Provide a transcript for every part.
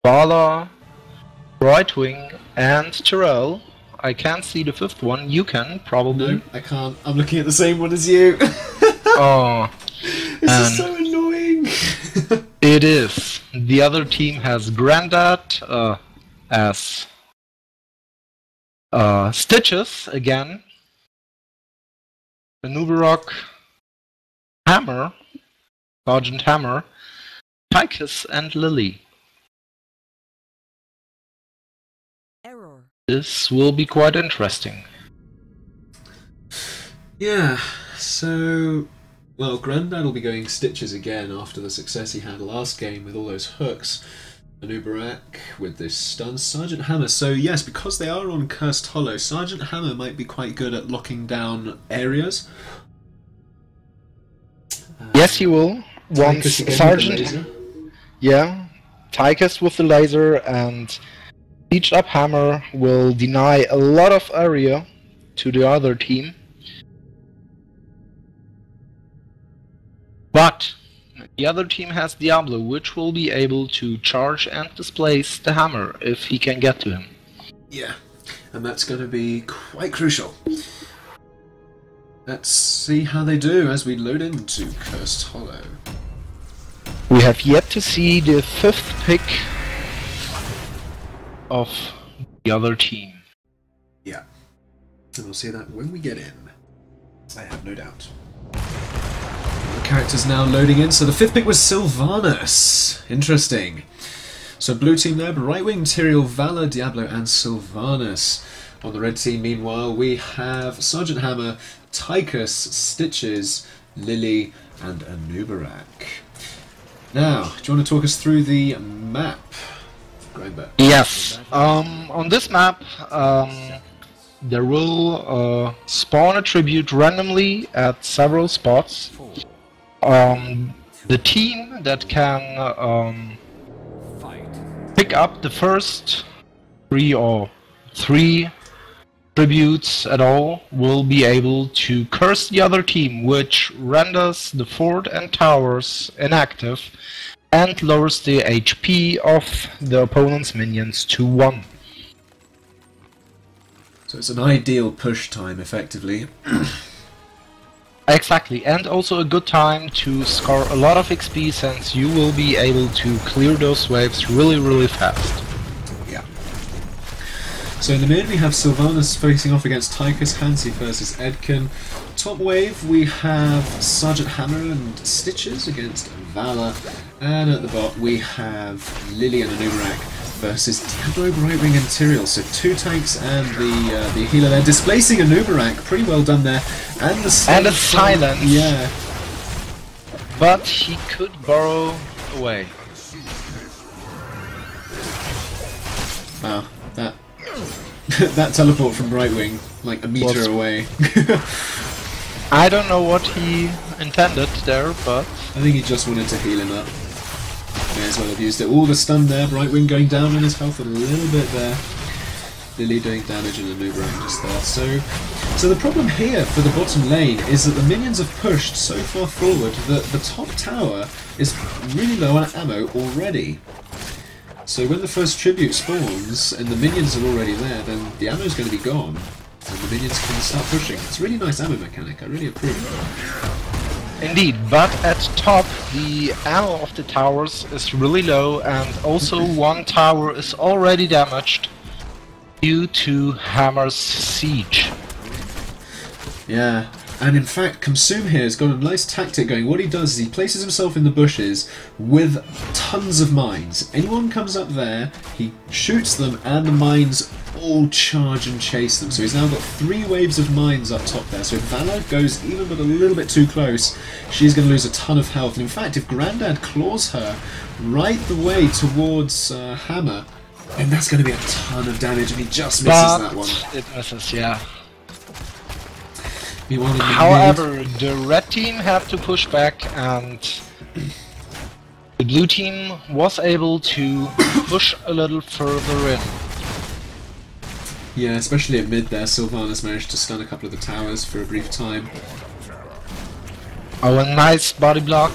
Bala, Brightwing, and Tyrell. I can't see the fifth one. You can, probably. No, I can't. I'm looking at the same one as you. Oh. This is so annoying. It is. The other team has Grandad as Stitches again. Anubarak, Hammer, Sergeant Hammer, Tychus, and Lily. Error. This will be quite interesting. Yeah, so... Well, Grandad will be going Stitches again after the success he had last game with all those hooks. Anubarak with this stun. Sergeant Hammer, so yes, because they are on Cursed Hollow, Sergeant Hammer might be quite good at locking down areas. Yes, he will. Once Sergeant... Yeah, Tychus with the laser and Sieged Up Hammer will deny a lot of area to the other team. But the other team has Diablo, which will be able to charge and displace the hammer if he can get to him. Yeah, and that's going to be quite crucial. Let's see how they do as we load into Cursed Hollow. We have yet to see the fifth pick of the other team. Yeah, and we'll see that when we get in. I have no doubt. Characters now loading in. So the fifth pick was Sylvanas. Interesting. So blue team there, Brightwing, Tyrael, Valor, Diablo, and Sylvanas. On the red team, meanwhile, we have Sergeant Hammer, Tychus, Stitches, Lily, and Anubarak. Now, do you want to talk us through the map, Grindback? Yes. On this map, there will spawn a tribute randomly at several spots. The team that can pick up the first three tributes at all will be able to curse the other team, which renders the fort and towers inactive and lowers the HP of the opponent's minions to 1. So it's an ideal push time, effectively. Exactly, and also a good time to score a lot of XP, since you will be able to clear those waves really fast. Yeah. So in the mid we have Sylvanas facing off against Tychus, Hansi versus Edkin. Top wave we have Sergeant Hammer and Stitches against Valor. And at the bot we have Lily and Anubarak versus Diablo, Brightwing and Tyrael. So 2 tanks and the healer there, displacing Anubarak. Pretty well done there. And the silence. Yeah. But he could burrow away. Wow, that that teleport from Brightwing, like a meter away. I don't know what he intended there, but I think he just wanted to heal him up. May as well have used it. All the stun there, Brightwing going down on his health a little bit there. Lily doing damage and Anubarak just there. So the problem here for the bottom lane is that the minions have pushed so far forward that the top tower is really low on ammo already. So when the first tribute spawns and the minions are already there, then the ammo is going to be gone and the minions can start pushing. It's a really nice ammo mechanic, I really approve it. Indeed, but at top the ammo of the towers is really low, and also one tower is already damaged due to Hammer's siege. Yeah, and in fact Consume here has got a nice tactic going. What he does is he places himself in the bushes with tons of mines. Anyone comes up there, he shoots them and the mines all charge and chase them. So he's now got 3 waves of mines up top there. So if Valor goes even but a little bit too close, she's going to lose a ton of health. And in fact, if Grandad claws her right the way towards Hammer, then that's going to be a ton of damage, and he just misses that one. It misses, yeah. However, the red team have to push back, and the blue team was able to push a little further in. Yeah, especially at mid there, Sylvanas managed to stun a couple of the towers for a brief time. Oh, a nice body block,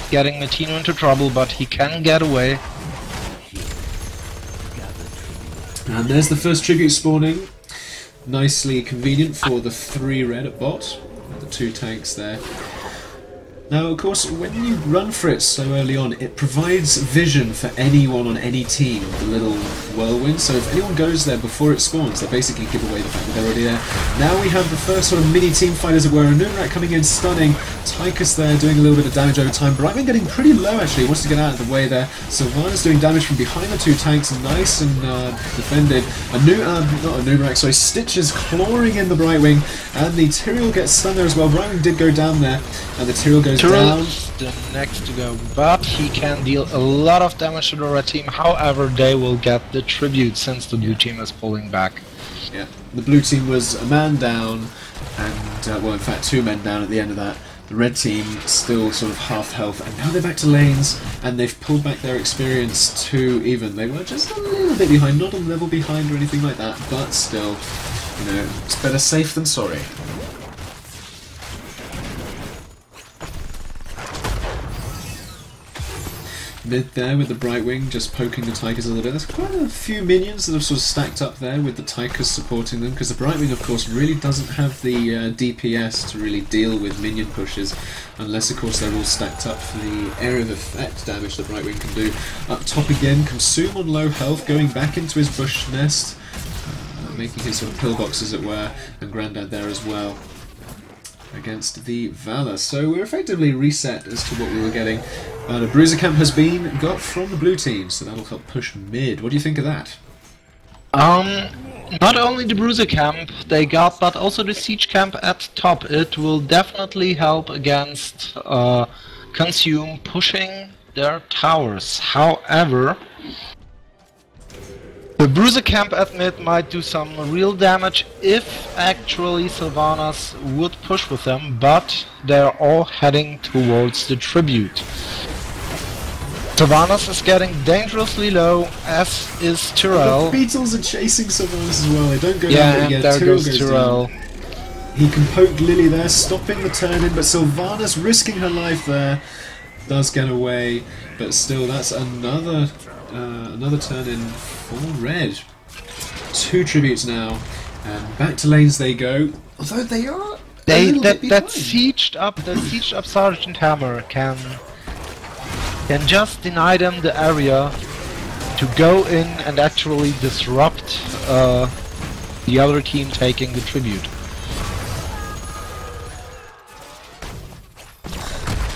getting Matino into trouble, but he can get away. And there's the first tribute spawning. Nicely convenient for the 3 red at bot. The 2 tanks there. Now, of course, when you run for it so early on, it provides vision for anyone on any team, the little whirlwind. So if anyone goes there before it spawns, they basically give away the fact that they're already there. Now we have the first sort of mini team fight, as it were. Numerak coming in, stunning. Tychus there doing a little bit of damage over time. Brightman getting pretty low, actually. He wants to get out of the way there. Sylvanas doing damage from behind the 2 tanks. Nice and defended. Not a Numerak, sorry. Stitches clawing in the Brightwing. And the Tyrael gets stunned there as well. Brightwing did go down there. And the Tyrael goes down. The next to go, but he can deal a lot of damage to the red team. However, they will get the tribute since the blue team is pulling back. Yeah, the blue team was a man down, and well, in fact, 2 men down at the end of that. The red team still sort of half health, and now they're back to lanes, and they've pulled back their experience to even. They were just a little bit behind, not a level behind or anything like that, but still, you know, it's better safe than sorry. Mid there with the Brightwing just poking the Tychus a little bit. There's quite a few minions that have sort of stacked up there with the Tychus supporting them, because the Brightwing, of course, really doesn't have the DPS to really deal with minion pushes, unless, of course, they're all stacked up for the area of effect damage the Brightwing can do. Up top again, Consume on low health, going back into his bush nest, making his sort of pillbox, as it were, and Grandad there as well, against the Valor. So we're effectively reset as to what we were getting. A Bruiser Camp has been got from the blue team, so that'll help push mid. What do you think of that? Not only the Bruiser Camp they got, but also the Siege Camp at top. It will definitely help against Consume pushing their towers. However, the Bruiser Camp at mid might do some real damage if actually Sylvanas would push with them, but they're all heading towards the tribute. Sylvanas is getting dangerously low, as is Tyrael. The Beetles are chasing Sylvanas as well. They don't go yeah, down, and but there goes Tyrael. He can poke Lily there, stopping the turn in, but Sylvanas, risking her life there, does get away. But still, that's another turn in for red. 2 tributes now, and back to lanes they go. Although they are that sieged up Sergeant Hammer can just deny them the area to go in and actually disrupt the other team taking the tribute.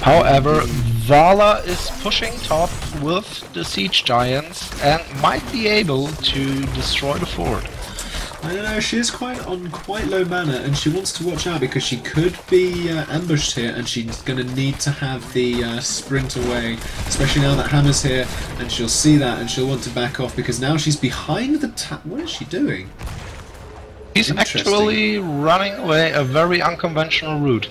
However, Vala is pushing top with the siege giants and might be able to destroy the fort. I don't know, she is on quite low mana, and she wants to watch out because she could be ambushed here, and she's going to need to have the sprint away, especially now that Hammer's here, and she'll see that and she'll want to back off because now she's behind the what is she doing? She's actually running away a very unconventional route.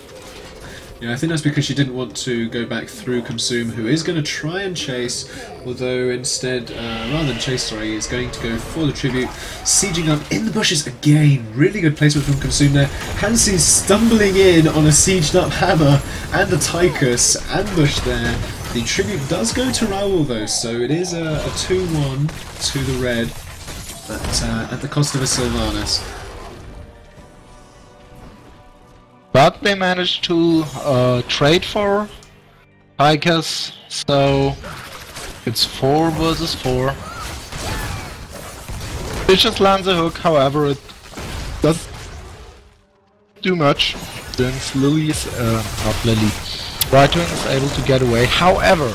Yeah, I think that's because she didn't want to go back through Consume, who is going to try and chase, although instead, rather than chase, sorry, is going to go for the tribute, sieging up in the bushes again. Really good placement from Consume there. Hansi stumbling in on a sieged up Hammer and a Tychus ambush there. The tribute does go to Raoul though, so it is a 2-1 to the red, but at the cost of a Sylvanas. But they managed to trade for Tychus, so it's 4 versus 4. It just lands a hook, however it doesn't do much since Lily's, not Lily, Brightwing is able to get away. However,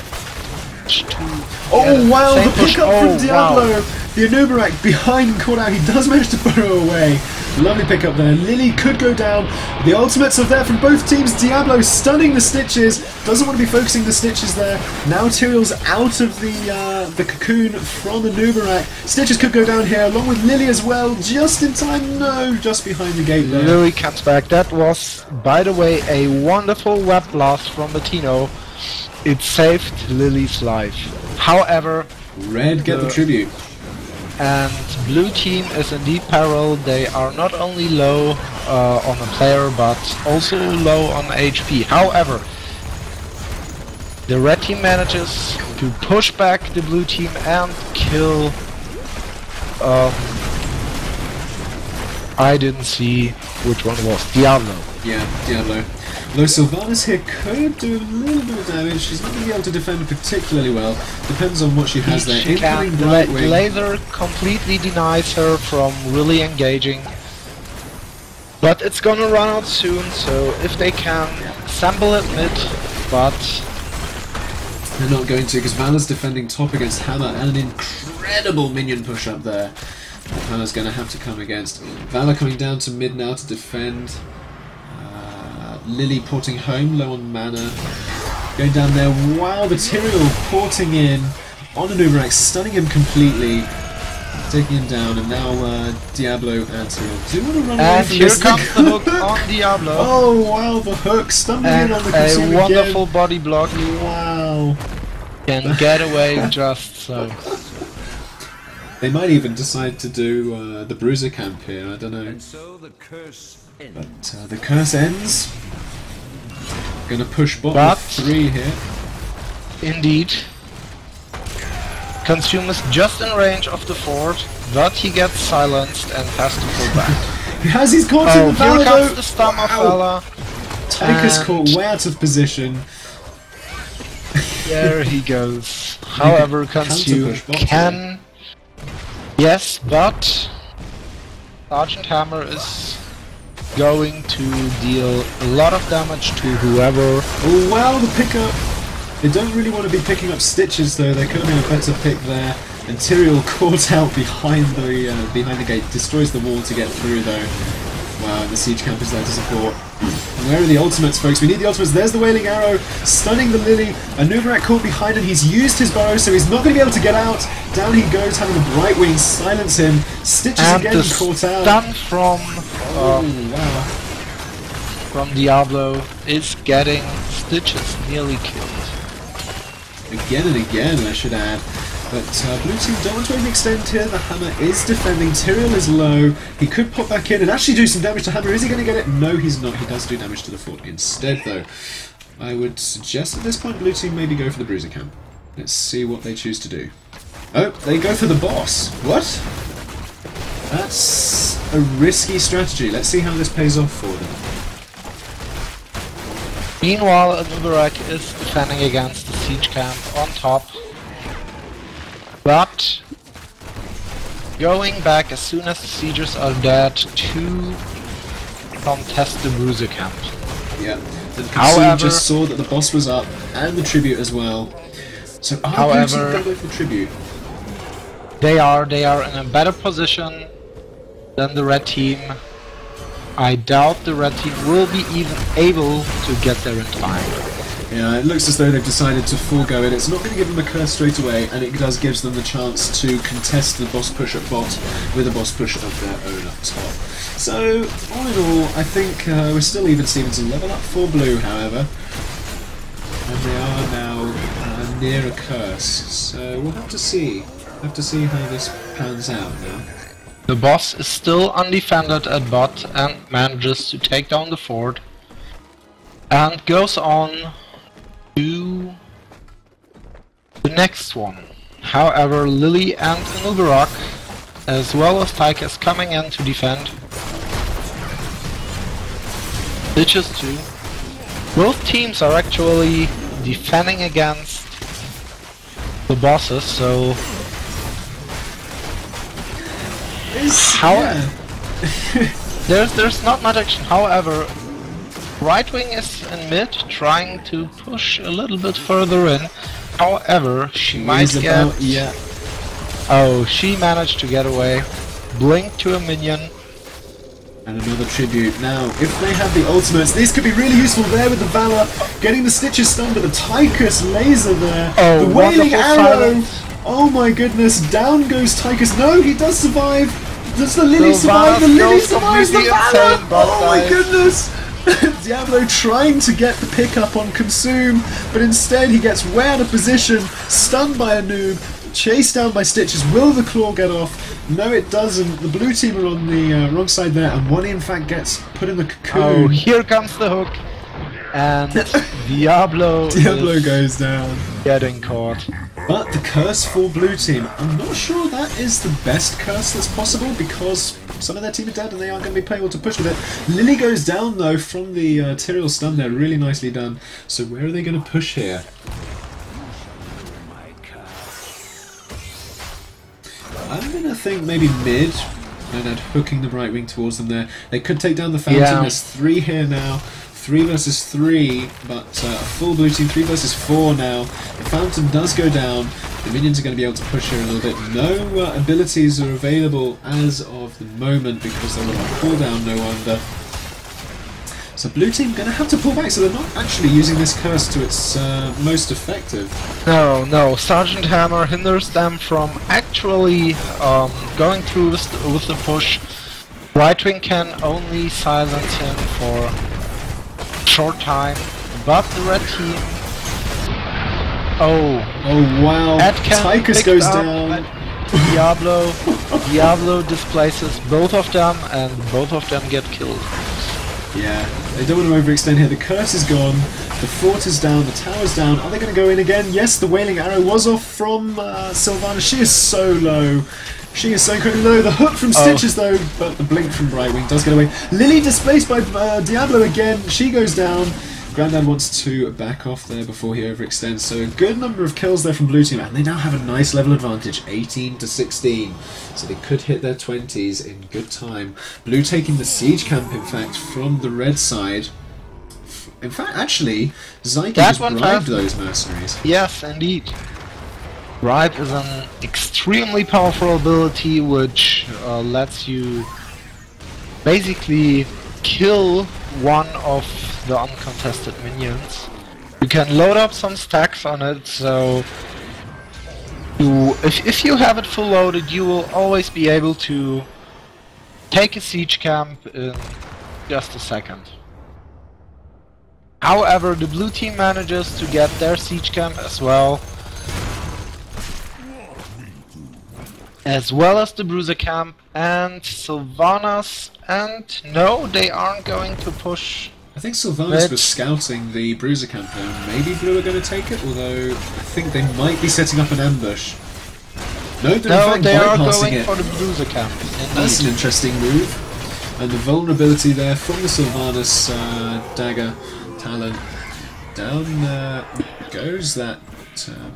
oh wow, the push. pickup from Diablo! Wow. The Anubarak behind caught out, he does manage to burrow away. Lovely pickup there. Lily could go down. The ultimates are there from both teams. Diablo stunning the Stitches. Doesn't want to be focusing the Stitches there. Now Tyrael's out of the cocoon from the Anubarak. Stitches could go down here along with Lily as well. Just in time. No, just behind the gate there. Lily comes back. That was, by the way, a wonderful web blast from Bettino. It saved Lily's life. However, red get the tribute. And blue team is in deep peril. They are not only low on a player, but also low on HP. However, the red team manages to push back the blue team and kill I didn't see which one was Diablo. Yeah, Diablo. Though Sylvanas here could do a little bit of damage, she's not going to be able to defend particularly well. Depends on what she has there. She Incoming can. right wing. Laser completely denies her from really engaging. But it's gonna run out soon, so if they can, assemble it mid, but they're not going to, because Vala's defending top against Hammer and an incredible minion push up there. Hannah's going to have to come against. Vala coming down to mid now to defend. Lily porting home, low on mana. Going down there, wow, the Tyrael porting in on an Uberak, stunning him completely. Taking him down, and now Diablo and Tyrael do want to run away and from here this. comes the hook on Diablo. Oh wow, the hook stumbling And in on the consumer a wonderful again. body block. Wow. Can get away just so. They might even decide to do the Bruiser camp here, I don't know. And so the curse ends. But the curse ends. Gonna push bot But- with 3 here. Indeed. Consume is just in range of the fort, but he gets silenced and has to pull back. He's caught Oh, in the here Vala comes though. the stun of Vala. Tychus and- caught way out of position. There he goes. However, Consume counter-push bot can... Yes, but... Sergeant Hammer is going to deal a lot of damage to whoever... Oh wow, the pickup! They don't really want to be picking up Stitches though, they could have been a better pick there. And Tyrael caught out behind the gate, destroys the wall to get through though. Wow, and the siege camp is there to support. Where are the ultimates, folks? We need the ultimates. There's the Wailing Arrow, stunning the Lily. A Nubarak caught behind, and he's used his bow, so he's not going to be able to get out. Down he goes, having the Bright Wing silence him. Stitches And again the caught out. stun from... Oh, wow. from Diablo is getting Stitches nearly killed. Again and again, I should add. But blue team don't want to overextend here. The Hammer is defending. Tyrael is low. He could pop back in and actually do some damage to Hammer. Is he going to get it? No, he's not. He does do damage to the fort instead, though. I would suggest at this point blue team maybe go for the bruiser camp. Let's see what they choose to do. Oh, they go for the boss. What? That's a risky strategy. Let's see how this pays off for them. Meanwhile, Nubarak is defending against the siege camp on top. But going back as soon as the siegers are dead to contest the bruiser camp. Yeah, and However- Consume just saw that the boss was up and the tribute as well. So are blue team going to go for the tribute? They are in a better position than the red team. I doubt the red team will be even able to get there in time. Yeah, it looks as though they've decided to forego it. It's not going to give them a curse straight away, and it does gives them the chance to contest the boss push at bot with a boss push of their own up top. So, all in all, I think we're still even Stevenson level up for blue, however. And they are now near a curse, so we'll have to see. Have to see how this pans out now. The boss is still undefended at bot and manages to take down the fort. And goes on to the next one. However, Lily and Nubarak, as well as Tychus, coming in to defend. Stitches too. Both teams are actually defending against the bosses, so... There's not much action. However, right wing is in mid, trying to push a little bit further in. However, she might get... yeah. Oh, she managed to get away. Blink to a minion. And another tribute. Now, if they have the ultimates, these could be really useful there with the Valor. Getting the Stitches stunned, but the Tychus laser there. Oh, the Wailing wonderful Arrow! silence. Oh my goodness, down goes Tychus. No, he does survive! Does the Lily The survive? The Valor Lily goes survives the completely Valor! insane, but Oh my dies. goodness! Diablo trying to get the pickup on Consume, but instead he gets way out of position, stunned by a noob, chased down by Stitches. Will the claw get off? No, it doesn't. The blue team are on the wrong side there, and one in fact gets put in the cocoon. Oh, here comes the hook. And Diablo is goes down. getting caught. But the curse for blue team, I'm not sure that is the best curse that's possible, because Some of their team are dead and they aren't going to be able to push with it. Lily goes down though from the Tyrael stun there, really nicely done. So where are they going to push here? I'm going to think maybe mid, and then hooking the right wing towards them there. They could take down the Fountain, there's 3 here now. 3 versus 3, but a full blue team, 3 versus 4 now. The Fountain does go down. The minions are going to be able to push here a little bit. No abilities are available as of the moment because they're on a cooldown, no wonder. So blue team going to have to pull back, so they're not actually using this curse to its most effective. No, Sergeant Hammer hinders them from actually going through with the push. Right wing can only silence him for short time, but the red team. Oh wow! Tychus goes down. Diablo displaces both of them, and both of them get killed. Yeah, they don't want to overextend here. The curse is gone. The fort is down. The tower's down. Are they going to go in again? Yes, the wailing arrow was off from Sylvana. She is so low. She is so incredibly low. The hook from Stitches though, but the blink from Brightwing does get away. Lily displaced by Diablo again. She goes down. Grandad wants to back off there before he overextends. So a good number of kills there from blue team, and they now have a nice level advantage, 18 to 16. So they could hit their 20s in good time. Blue taking the siege camp, in fact, from the red side. In fact, actually, Zyke just bribed those mercenaries. Yes, indeed. Bribe is an extremely powerful ability which lets you basically kill one of the uncontested minions. You can load up some stacks on it, so if you have it full loaded, you will always be able to take a siege camp in just a second. However, the blue team manages to get their siege camp as well as the bruiser camp and Sylvanas, and no, they aren't going to push. I think Sylvanas was scouting the bruiser camp there. Maybe blue are going to take it, although I think they might be setting up an ambush. No, they are going for the bruiser camp. That's an interesting move. And the vulnerability there from the Sylvanas dagger talon. Down goes that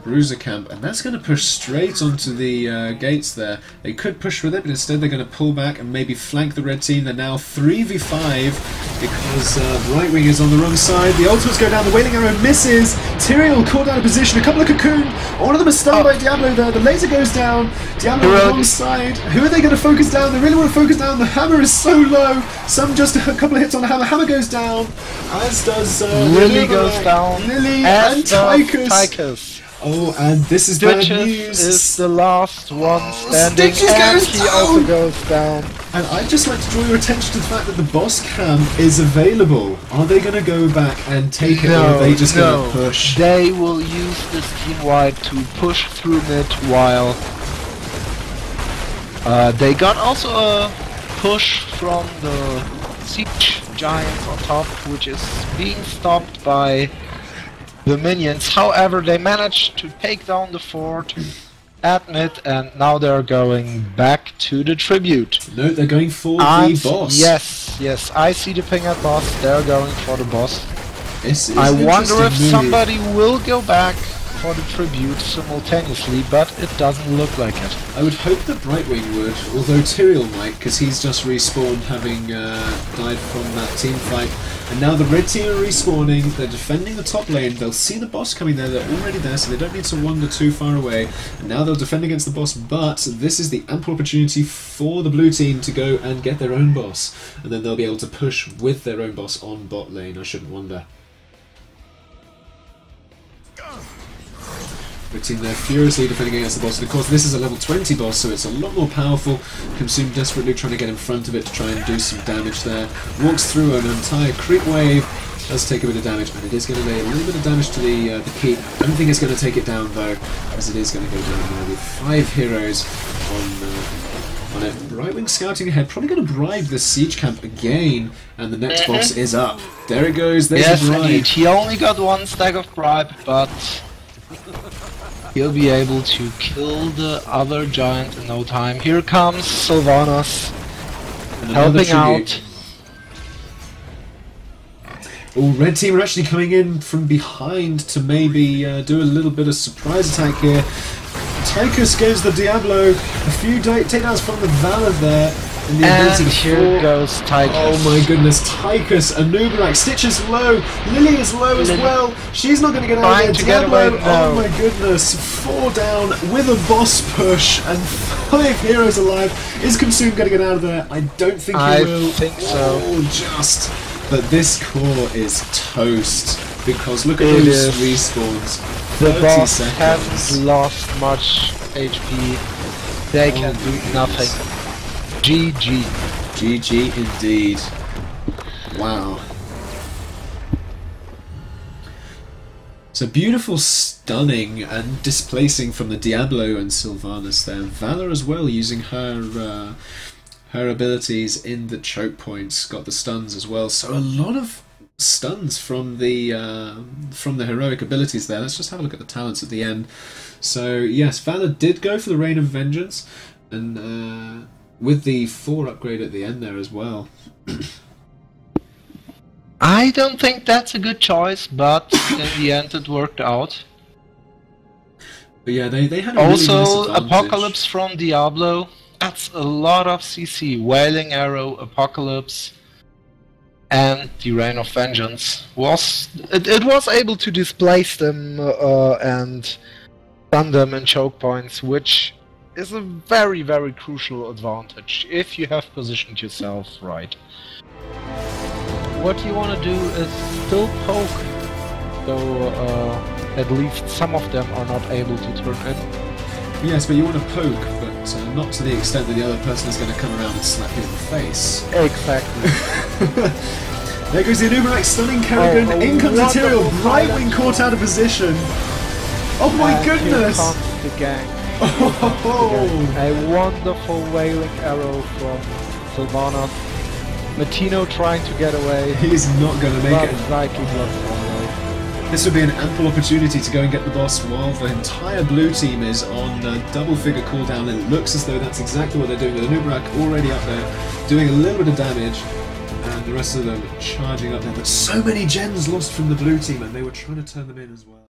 bruiser camp, and that's going to push straight onto the gates there. They could push with it, but instead they're going to pull back and maybe flank the red team. They're now 3v5 because right wing is on the wrong side. The ultimates go down, the wailing arrow misses. Tyrael caught out of position, a couple of cocoon. One of them is stunned by Diablo there. The laser goes down. Diablo on the wrong side. Who are they going to focus down? They really want to focus down. The hammer is so low. Some just a couple of hits on the hammer. Hammer goes down, as does Lily goes down. Lily and Tychus. Oh, and this is bad news. Is the last one standing, and he also goes down. And I'd just like to draw your attention to the fact that the boss camp is available. Are they going to go back and take it, or are they just going to push? They will use this team wide to push through mid while they got also a push from the siege giants on top, which is being stopped by the minions. However, they managed to take down the fort at mid, and now they're going back to the tribute. No, they're going for the boss. Yes, I see the ping at boss. They're going for the boss. I wonder if somebody will go back for the tribute simultaneously, but it doesn't look like it. I would hope that Brightwing would, although Tyrael might, because he's just respawned having died from that team fight. And now the red team are respawning, they're defending the top lane, they'll see the boss coming there, they're already there, so they don't need to wander too far away. And now they'll defend against the boss, but this is the ample opportunity for the blue team to go and get their own boss. And then they'll be able to push with their own boss on bot lane, I shouldn't wonder. Red team there furiously defending against the boss, and of course this is a level 20 boss, so it's a lot more powerful. Consume desperately trying to get in front of it to try and do some damage there. Walks through an entire creep wave, does take a bit of damage, and it is going to lay a little bit of damage to the keep. I don't think it's going to take it down though, as it is going to go down there with 5 heroes on it. Brightwing scouting ahead, probably going to bribe the siege camp again, and the next boss is up. There it goes, there's the bribe. Indeed. He only got 1 stack of bribe, but he'll be able to kill the other giant in no time. Here comes Sylvanas. And another helping tribute. out. Oh, red team are actually coming in from behind to maybe do a little bit of surprise attack here. Tychus gives the Diablo a few takedowns from the Valor there. And the ability And to here fall. goes Tychus. Oh my goodness, Tychus, Anubarak, Stitch is low, Lily is low as well. She's not going to get out Trying of to there. get Diablo, away, no. oh my goodness, 4 down with a boss push and 5 heroes alive. Is Consume going to get out of there? I don't think he I will. think so. Oh, just. But this core is toast because look at It those is. respawns. The 30 boss seconds. hasn't lost much HP. They can Oh do my nothing. GG. GG indeed. Wow. So beautiful, stunning, and displacing from the Diablo and Sylvanas there. Valor as well, using her her abilities in the choke points, got the stuns as well. So a lot of stuns from the heroic abilities there. Let's just have a look at the talents at the end. So yes, Valor did go for the Rain of Vengeance, and with the 4 upgrade at the end there as well. I don't think that's a good choice, but in the end it worked out. But yeah, they had a really Also, nice advantage. Apocalypse from Diablo. That's a lot of CC. Wailing Arrow, Apocalypse, and the Rain of Vengeance was it was able to displace them and stun them in choke points, which is a very, very crucial advantage if you have positioned yourself right. What you want to do is still poke, so at least some of them are not able to turn in. Yes, but you want to poke, but not to the extent that the other person is going to come around and slap you in the face. Exactly. There goes the Anubarak stunning Kerrigan. Oh, In comes Material. wonderful Right silence. wing caught out of position. Oh my And goodness! Here comes the gang. Oh. A wonderful wailing arrow from Sylvanas. Matino trying to get away, He's not going to make but it. Psyche blocks one way. This would be an ample opportunity to go and get the boss while the entire blue team is on double-figure cooldown, and it looks as though that's exactly what they're doing with Anubarak already up there, doing a little bit of damage, and the rest of them charging up there. But so many gens lost from the blue team, and they were trying to turn them in as well.